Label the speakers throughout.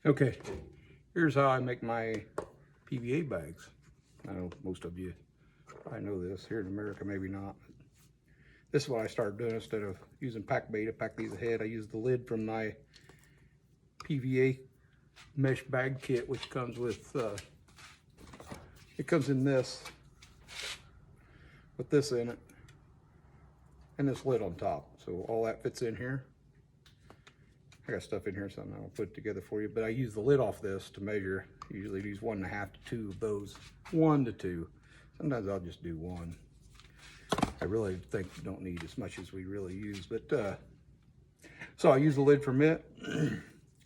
Speaker 1: Okay, here's how I make my PVA bags. I know most of you probably know this. Here in America, maybe not. This is what I started doing. Instead of using pack bait to pack these ahead, I use the lid from my PVA mesh bag kit, which comes with, it comes in this, with this in it, and this lid on top. So all that fits in here. I got stuff in here, so I'll put it together for you. But I use the lid off this to measure. Usually use 1.5 to 2 of those. 1 to 2. Sometimes I'll just do 1. I really think you don't need as much as we really use. But so I use the lid from it.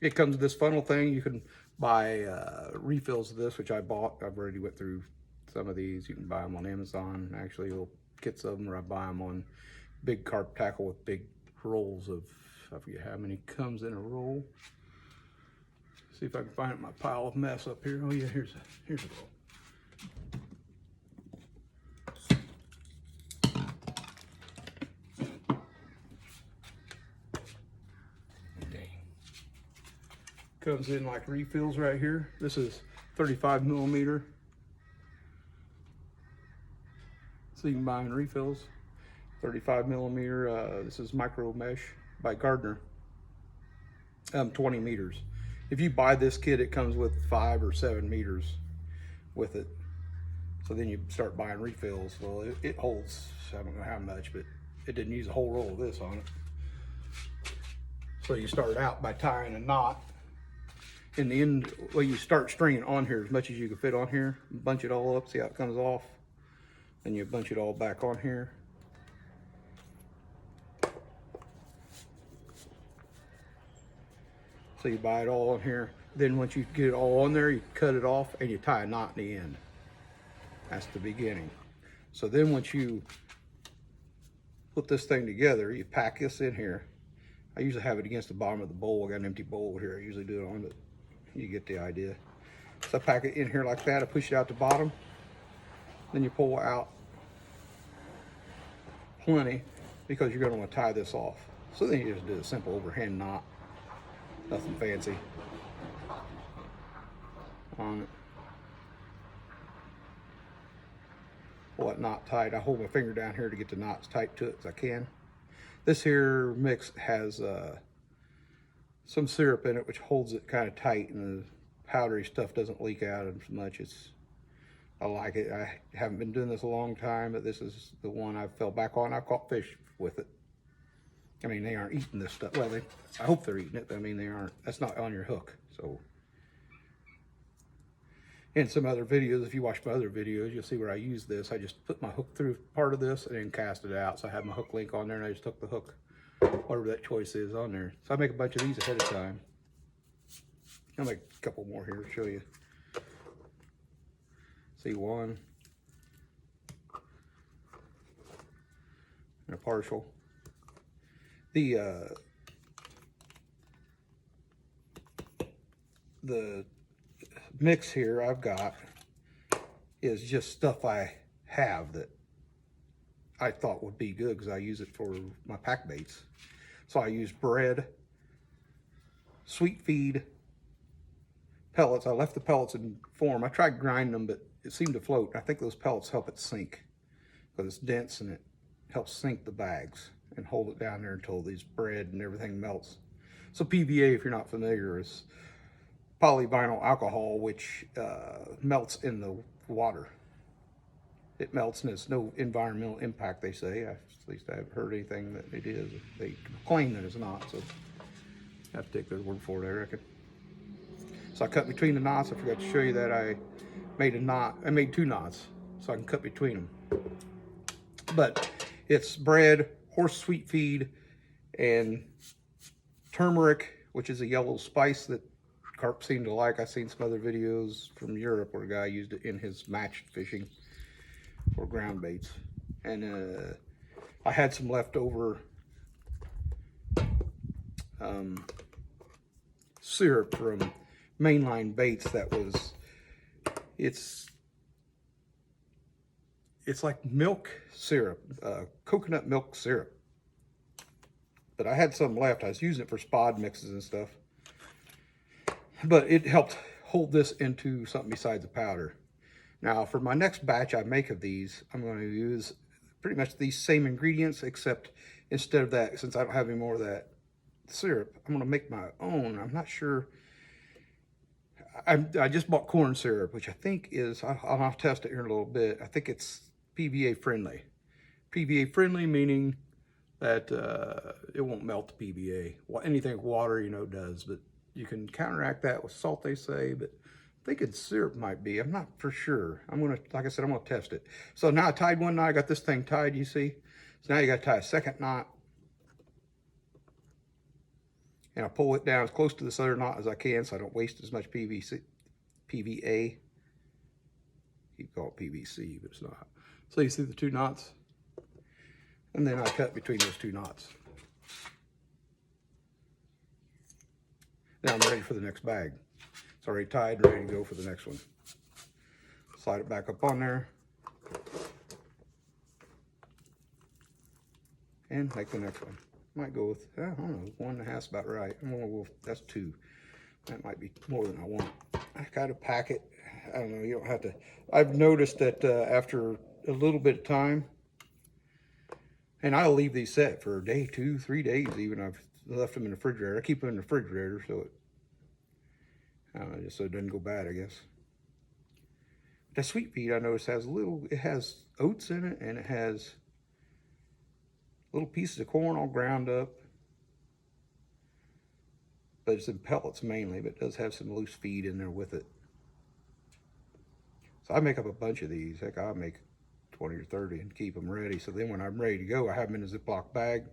Speaker 1: It comes with this funnel thing. You can buy refills of this, which I bought. I've already went through some of these. You can buy them on Amazon. Actually, little kits of them, or I buy them on big carp tackle with big rolls of, I forget how many comes in a roll. See if I can find it in my pile of mess up here. Oh yeah, here's a roll. Comes in like refills right here. This is 35 millimeter. So you can buy in refills. 35 millimeter. This is micro mesh by Gardner. 20 meters. If you buy this kit, it comes with 5 or 7 meters with it. So then you start buying refills. Well, it holds, I don't know how much, but it didn't use a whole roll of this on it. So you start out by tying a knot. In the end, well, you start stringing on here as much as you can fit on here. Bunch it all up, see how it comes off. Then you bunch it all back on here. So you buy it all on here. Then once you get it all on there, you cut it off and you tie a knot in the end. That's the beginning. So then once you put this thing together, you pack this in here. I usually have it against the bottom of the bowl. I got an empty bowl here. I usually do it on it. You get the idea. So I pack it in here like that. I push it out the bottom. Then you pull out plenty because you're going to want to tie this off. So then you just do a simple overhand knot. Nothing fancy on it. Pull that knot tight. I hold my finger down here to get the knots tight to it as I can. This here mix has some syrup in it, which holds it kind of tight, and the powdery stuff doesn't leak out as much. I like it. I haven't been doing this a long time, but this is the one I fell back on. I've caught fish with it. I mean, they aren't eating this stuff. Well, I hope they're eating it, but I mean, they aren't. That's not on your hook. So, in some other videos, if you watch my other videos, you'll see where I use this. I just put my hook through part of this and then cast it out. So I have my hook link on there, and I just hook the hook, whatever that choice is, on there. So I make a bunch of these ahead of time. I'll make a couple more here to show you. See, one and a partial. The mix here I've got is just stuff I have that I thought would be good because I use it for my pack baits. So I use bread, sweet feed, pellets. I left the pellets in form. I tried grinding them, but it seemed to float. I think those pellets help it sink because it's dense and it helps sink the bags and hold it down there until these bread and everything melts. So PVA, if you're not familiar, is polyvinyl alcohol, which melts in the water. It melts and it's no environmental impact, they say. At least I haven't heard anything that it is. They claim that it's not, so I have to take their word for it, I reckon. So I cut between the knots. I forgot to show you that I made a knot. I made 2 knots so I can cut between them. But it's bread, horse sweet feed, and turmeric, which is a yellow spice that carp seem to like. I've seen some other videos from Europe where a guy used it in his match fishing for ground baits. And I had some leftover syrup from mainline baits that was, it's like milk syrup, coconut milk syrup. But I had some left. I was using it for spod mixes and stuff. but it helped hold this into something besides the powder. Now, for my next batch I make of these, I'm going to use pretty much these same ingredients, except instead of that, since I don't have any more of that syrup, I'm going to make my own. I'm not sure. I just bought corn syrup, which I think is, I'll have to test it here in a little bit. I think it's PVA friendly. PVA friendly meaning that it won't melt the PVA. Anything with water, you know, does, but you can counteract that with salt, they say, but I think it's syrup might be. I'm not for sure. I'm gonna, like I said, I'm gonna test it. So now I tied one knot, I got this thing tied, you see? So now you gotta tie a second knot. And I pull it down as close to this other knot as I can so I don't waste as much PVA. You call it PVC, but it's not. So you see the two knots? And then I cut between those two knots. Now I'm ready for the next bag. It's already tied and ready to go for the next one. Slide it back up on there. And make the next one. Might go with, I don't know, 1.5 is about right. I'm gonna go with, that's 2. That might be more than I want. I gotta pack it. I don't know, you don't have to. I've noticed that after a little bit of time, and I'll leave these set for a day, 2, 3 days even. I've left them in the refrigerator. I keep them in the refrigerator so it, just so it doesn't go bad, I guess. The sweet feed I noticed has it has oats in it, and it has little pieces of corn all ground up, but it's in pellets mainly, but it does have some loose feed in there with it. So I make up a bunch of these. Heck, I'll make 20 or 30 and keep them ready. So then when I'm ready to go, I have them in a Ziploc bag,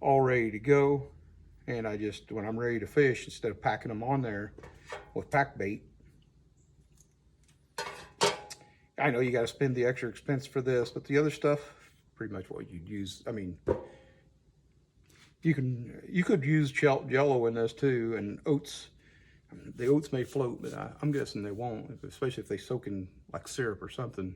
Speaker 1: all ready to go. And I just, when I'm ready to fish, instead of packing them on there with pack bait, I know you got to spend the extra expense for this, but the other stuff, pretty much what you'd use. I mean, you could use jello in this too, and oats. The oats may float, but I'm guessing they won't, especially if they soak in like syrup or something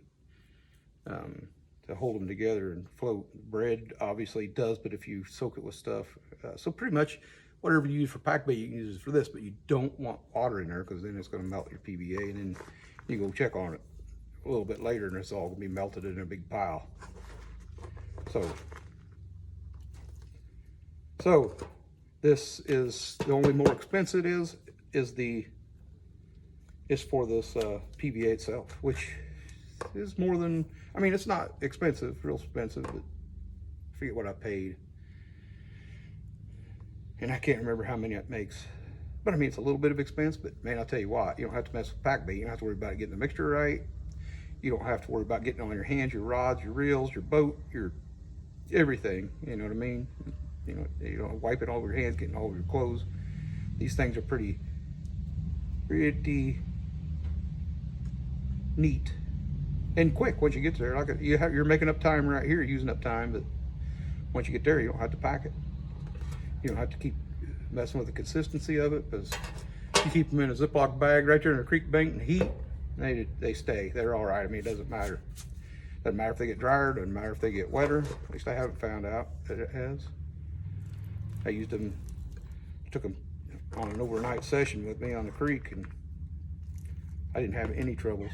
Speaker 1: to hold them together and float. Bread obviously does, but if you soak it with stuff, so pretty much whatever you use for pack bait, you can use it for this, but you don't want water in there because then it's going to melt your PVA, and then you go check on it a little bit later, and it's all going to be melted in a big pile. So this is the only more expensive is for this PVA itself, which is more than, I mean, it's not expensive, real expensive, but I forget what I paid. And I can't remember how many it makes. But I mean, it's a little bit of expense, but man, I'll tell you what, you don't have to mess with pack bait. You don't have to worry about getting the mixture right. You don't have to worry about getting on your hands, your rods, your reels, your boat, your everything, you know what I mean? You don't wipe it all over your hands, getting all over your clothes. These things are pretty neat and quick once you get there. Like you're making up time right here, using up time, but once you get there, you don't have to pack it. You don't have to keep messing with the consistency of it, because you keep them in a Ziploc bag right there in a creek bank in heat, they stay. They're all right. I mean, it doesn't matter. Doesn't matter if they get drier, doesn't matter if they get wetter. At least I haven't found out that it has. I used them, took them on an overnight session with me on the creek, and I didn't have any troubles.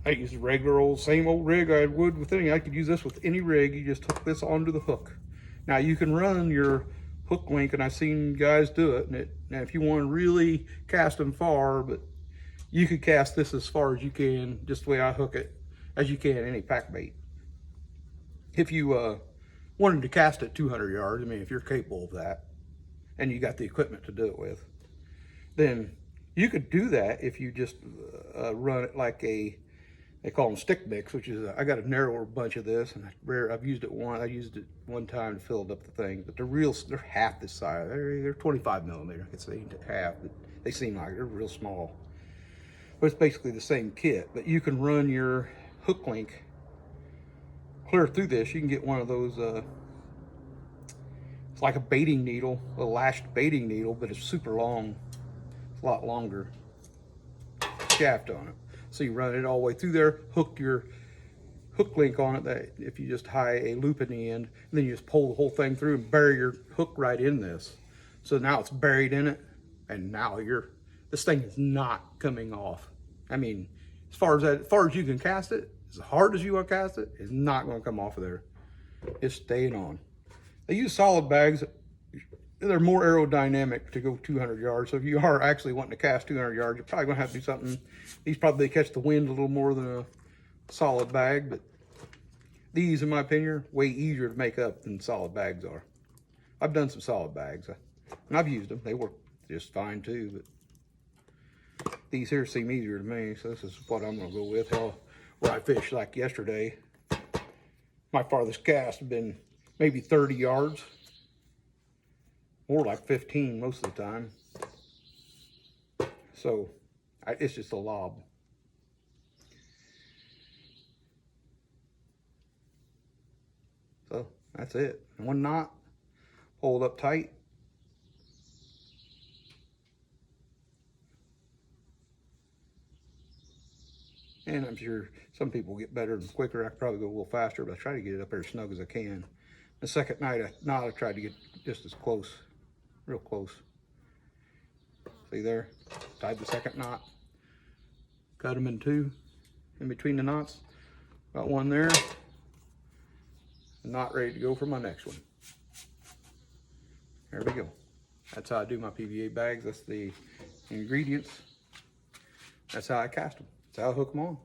Speaker 1: I used a regular old, same old rig I would with any. I could use this with any rig. You just hook this onto the hook. Now you can run your hook link, and I've seen guys do it. Now if you want to really cast them far, but you could cast this as far as you can, just the way I hook it, as you can any pack bait. If you wanted to cast it 200 yards, I mean, if you're capable of that, and you got the equipment to do it with, then you could do that if you just run it like they call them stick mix, which is, I got a narrower bunch of this, and I've used it I used it one time to fill up the thing, but they're half this size. They're 25 millimeter, I could say half, but they seem like they're real small. But it's basically the same kit, but you can run your hook link clear through this. You can get one of those, it's like a baiting needle, a lashed baiting needle, but it's super long. It's a lot longer shaft on it. So you run it all the way through there, hook your hook link on it that if you just tie a loop in the end, and then you just pull the whole thing through and bury your hook right in this. So now it's buried in it, and now this thing is not coming off. I mean, as far as you can cast it, as hard as you want to cast it, it's not going to come off of there. It's staying on. They use solid bags. They're more aerodynamic to go 200 yards. So if you are actually wanting to cast 200 yards, you're probably going to have to do something. These probably catch the wind a little more than a solid bag, but these, in my opinion, are way easier to make up than solid bags are. I've done some solid bags, and I've used them. They work just fine too, but these here seem easier to me, so this is what I'm going to go with. Hell, where I fished like yesterday, my farthest cast had been maybe 30 yards. More like 15 most of the time. So it's just a lob. So that's it. One knot, hold up tight. And I'm sure some people get better and quicker. I could probably go a little faster, but I try to get it up there as snug as I can. The second night, I tried to get just as close. Real close. See there? Tied the second knot. Cut them in two in between the knots. Got one there. Knot ready to go for my next one. There we go. That's how I do my PVA bags. That's the ingredients. That's how I cast them. That's how I hook them on.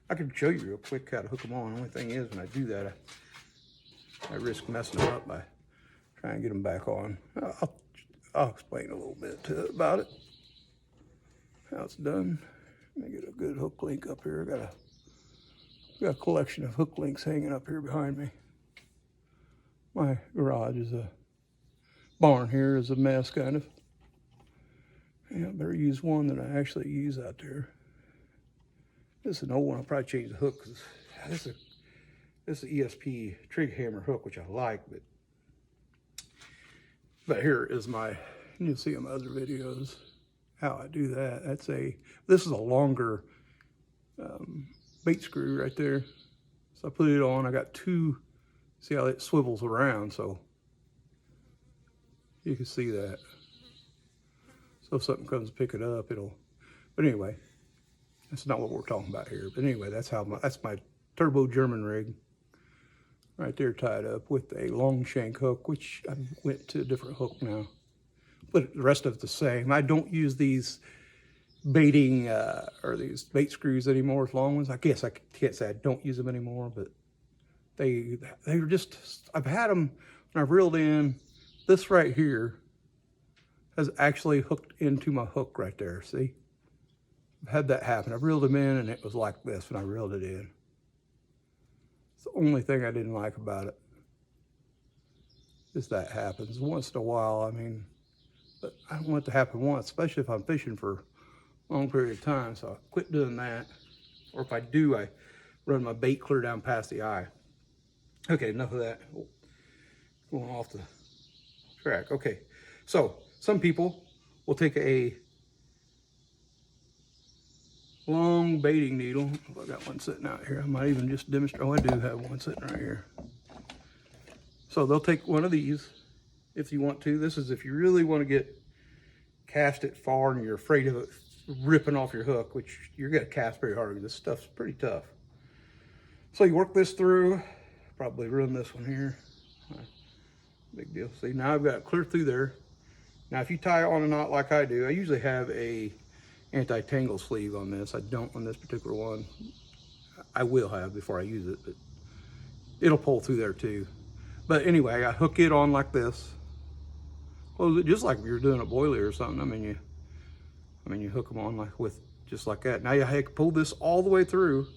Speaker 1: I can show you real quick how to hook them on. The only thing is, when I do that, I risk messing them up by trying to get them back on. I'll explain a little bit about it, how it's done. Let me get a good hook link up here. Got a collection of hook links hanging up here behind me. My garage is a barn here, is a mess kind of. Yeah, I better use one that I actually use out there. This is an old one. I'll probably change the hook because this is an ESP trig hammer hook, which I like, but here is you'll see in my other videos how I do that. This is a longer bait screw right there. So I put it on, I got two, see how it swivels around, so you can see that. So if something comes to pick it up, but anyway, that's not what we're talking about here. But anyway, that's my turbo German rig. Right there tied up with a long shank hook, which I went to a different hook now. But the rest of it's the same. I don't use these baiting or these bait screws anymore, long ones. I guess I can't say I don't use them anymore, but they're just, I've had them when I've reeled in. This right here has actually hooked into my hook right there, see? I've had that happen. I reeled them in and it was like this when I reeled it in. It's the only thing I didn't like about it. Is that happens once in a while. I mean, but I don't want it to happen once, especially if I'm fishing for a long period of time. So I quit doing that. Or if I do, I run my bait clear down past the eye. Okay, enough of that. Going off the track. Okay, so some people will take a long baiting needle. I got one sitting out here. I might even just demonstrate. Oh, I do have one sitting right here. So they'll take one of these if you want to. This is if you really want to cast it far and you're afraid of it ripping off your hook, which you're going to cast very hard. This stuff's pretty tough. So you work this through. Probably run this one here. Big deal. See, now I've got it clear through there. Now if you tie on a knot like I do, I usually have a anti-tangle sleeve on this. I don't on this particular one. I will have before I use it, but it'll pull through there too. But anyway, I hook it on like this. Close it just like if you're doing a boiler or something. I mean you hook them on just like that. Now you have to pull this all the way through,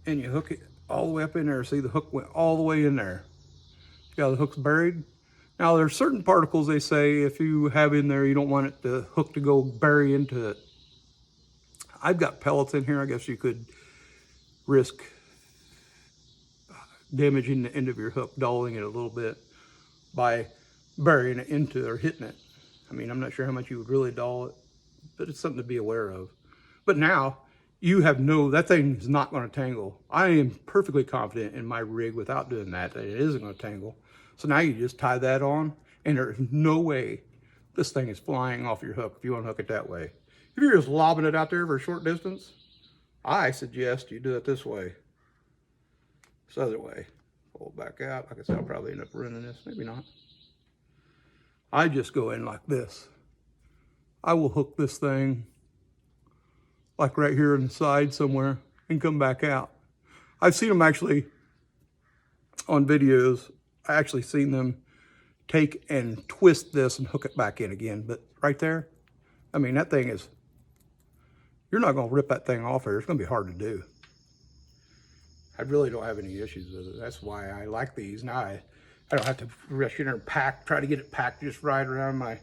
Speaker 1: and you hook it all the way up in there. See, the hook went all the way in there. See how the hook's buried? Now there's certain particles they say if you have in there, you don't want the hook to go bury into it. I've got pellets in here. I guess you could risk damaging the end of your hook, dulling it a little bit by burying it into or hitting it. I mean, I'm not sure how much you would really dull it, but it's something to be aware of. But now you have that thing is not going to tangle. I am perfectly confident in my rig without doing that it isn't going to tangle. So now you just tie that on, and there's no way this thing is flying off your hook if you want to hook it that way. If you're just lobbing it out there for a short distance, I suggest you do it this way. This other way. Pull it back out. Like I said, I'll probably end up running this. Maybe not. I just go in like this. I will hook this thing like right here on the side somewhere and come back out. I've seen them actually on videos. I actually seen them take and twist this and hook it back in again. But right there, I mean, that thing is, you're not going to rip that thing off here. It's going to be hard to do. I really don't have any issues with it. That's why I like these. Now I don't have to rush in there and try to get it packed just right around because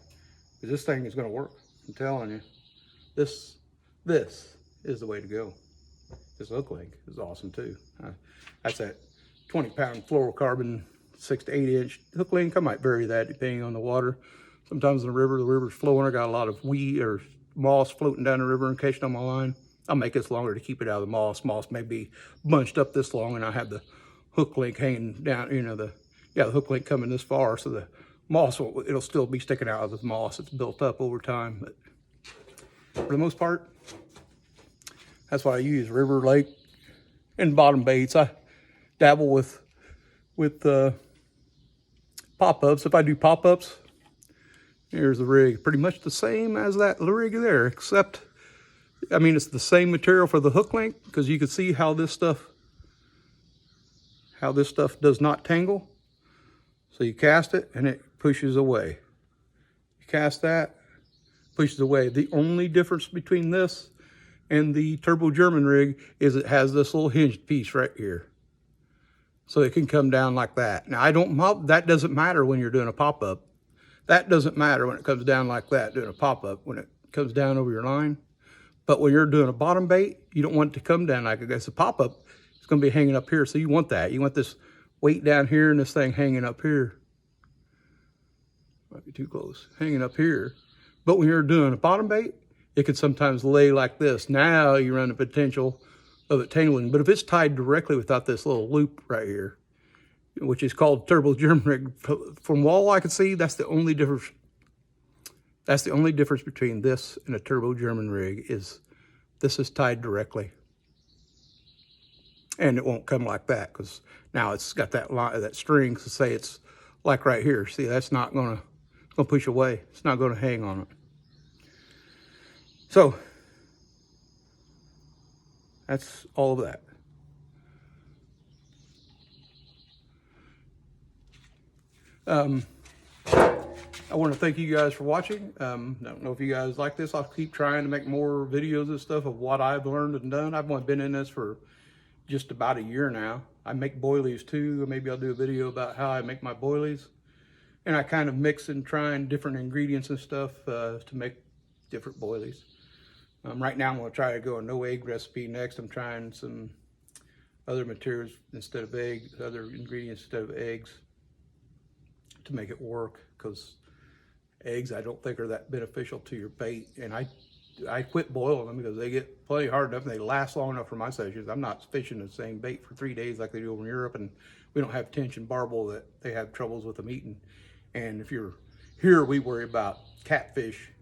Speaker 1: this thing is going to work. I'm telling you, this is the way to go. This hook link is awesome too. That's that 20-pound fluorocarbon 6 to 8 inch hook link. I might vary that depending on the water. Sometimes in the river's flowing. I got a lot of weed or moss floating down the river and catching on my line. I'll make this longer to keep it out of the moss. Moss may be bunched up this long, and I have the hook link hanging down, you know, the hook link coming this far, so the moss, it'll still be sticking out of the moss. It's built up over time, but for the most part, that's what I use, river, lake, and bottom baits. I dabble with pop-ups. If I do pop-ups, here's the rig. Pretty much the same as that rig there, except, I mean, it's the same material for the hook link, because you can see how this stuff does not tangle. So you cast it and it pushes away. You cast that, pushes away. The only difference between this and the Turbo German rig is it has this little hinged piece right here. So it can come down like that. Now that doesn't matter when you're doing a pop-up. That doesn't matter when it comes down like that, doing a pop-up, when it comes down over your line. But when you're doing a bottom bait, you don't want it to come down like this. A pop-up, it's going to be hanging up here. So you want that. You want this weight down here and this thing hanging up here. Might be too close. Hanging up here. But when you're doing a bottom bait, it can sometimes lay like this. Now you run the potential of it tangling. But if it's tied directly without this little loop right here, which is called Turbo German rig, from all I can see, that's the only difference. That's the only difference between this and a Turbo German rig, is this is tied directly. And it won't come like that, because now it's got that line, that string, to say it's like right here. See, that's not gonna push away. It's not gonna hang on it. So that's all of that. I want to thank you guys for watching. I don't know if you guys like this. I'll keep trying to make more videos and stuff of what I've learned and done. I've only been in this for just about a year now. I make boilies too. Maybe I'll do a video about how I make my boilies. And I kind of mix and trying different ingredients and stuff to make different boilies. Right now I'm going to try to go a no egg recipe next. I'm trying some other materials instead of eggs, other ingredients instead of eggs, to make it work, because eggs I don't think are that beneficial to your bait. And I quit boiling them because they get plenty hard enough and they last long enough for my sessions. I'm not fishing the same bait for 3 days like they do over in Europe, and we don't have tension barbel that they have troubles with them eating. And if you're here, we worry about catfish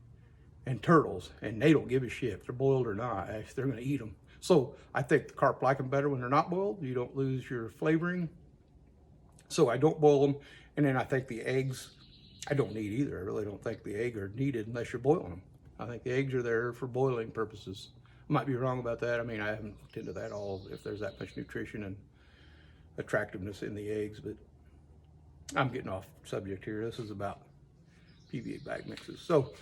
Speaker 1: and turtles, and they don't give a shit if they're boiled or not. They're going to eat them. So I think the carp like them better when they're not boiled. You don't lose your flavoring. So I don't boil them. And then I think the eggs, I don't need either. I really don't think the egg are needed unless you're boiling them. I think the eggs are there for boiling purposes. I might be wrong about that. I mean, I haven't looked into that all, if there's that much nutrition and attractiveness in the eggs, but I'm getting off subject here. This is about PVA bag mixes. So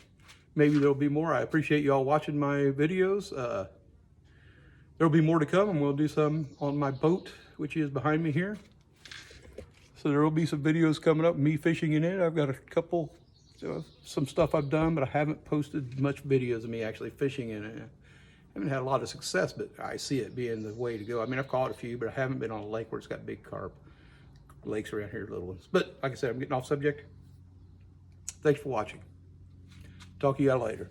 Speaker 1: maybe there'll be more. I appreciate you all watching my videos. There'll be more to come, and we'll do some on my boat, which is behind me here. So there will be some videos coming up, me fishing in it. I've got a couple, some stuff I've done, but I haven't posted much videos of me actually fishing in it. I haven't had a lot of success, but I see it being the way to go. I mean, I've caught a few, but I haven't been on a lake where it's got big carp. Lakes around here, little ones. But like I said, I'm getting off subject. Thanks for watching. Talk to you all later.